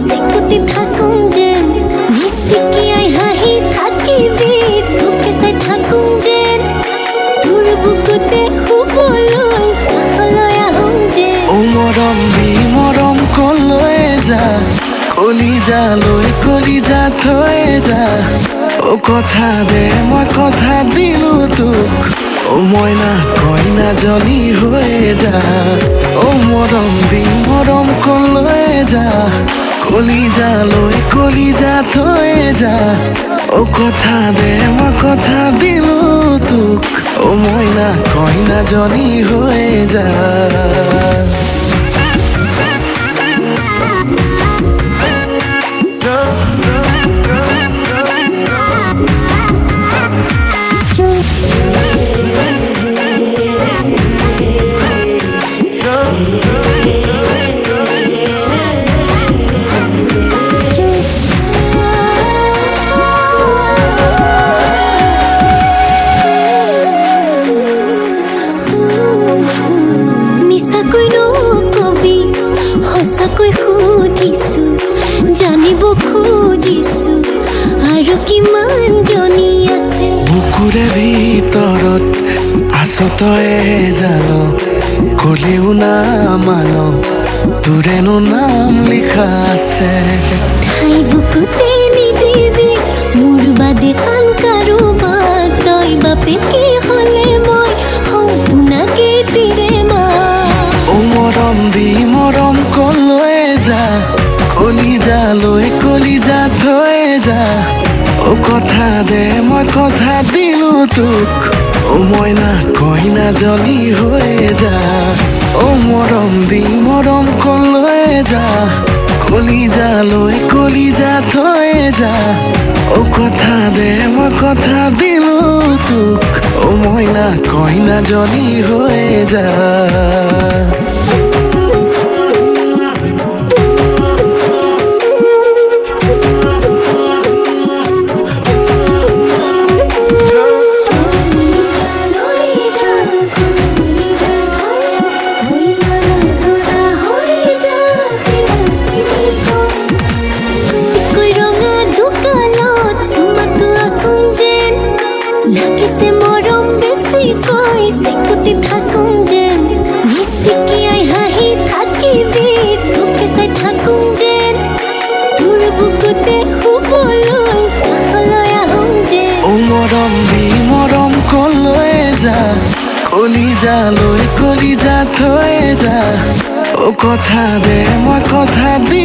চিকুতি থাকুং যেন নিচিকিয়াই হাঁহি থাকিবি তোকে চাই থাকুং যেন তোৰ বুকুতে শুবলৈ কাষলৈ আহোঁ যেন ও মৰম দি মৰম কলৈ যা কলিজা থৈ যা ও কথা দে মই কথা দিলো তোক ও মইনা কইনাজনী হৈ যা ও মৰম দি মৰম কলৈ যা কলিজা থৈ যা ও কথা দে মই কথা দিলো তোক ও মইনা কইনাজনী হৈ যা মিছাকৈ নকবি সঁচাকৈ সুধিছো জানিব খুজিছো আৰু কিমান জনী আছে বুকুৰে ভিতৰত আছো তয়ে জান কলেও না মান তোৰেনো নাম লিখা আছে ঠাই বুকুতে নিদিবি মোৰ বাদে আন কাৰোবাক তই বাপে কি হ'লে মই সম্পূৰ্ণাকে তিৰে মা ও মৰম দি মৰম কলৈ যা কলিজা থৈ যা ও কথা দে মই কথা দিলো তোক ও মইনা কইনাজনী হৈ যা ও মৰম দি মৰম কলৈ যা কলিজা থৈ যা ও কথা দে মই কথা দিলো তোক ও মইনা কইনাজনী হৈ যা লাগিছে মৰম বেছিকৈ চিকুতি থাকুং যেন নিচিকিয়াই হাঁহি থাকিবি তোকে চাই থাকুং যেন তোৰ বুকুতে শুবলৈ কাষলৈ আহোঁ যেন ও মৰম দি মৰম কলৈ যা কলিজা থৈ যা ও কথা দে মই কথা দি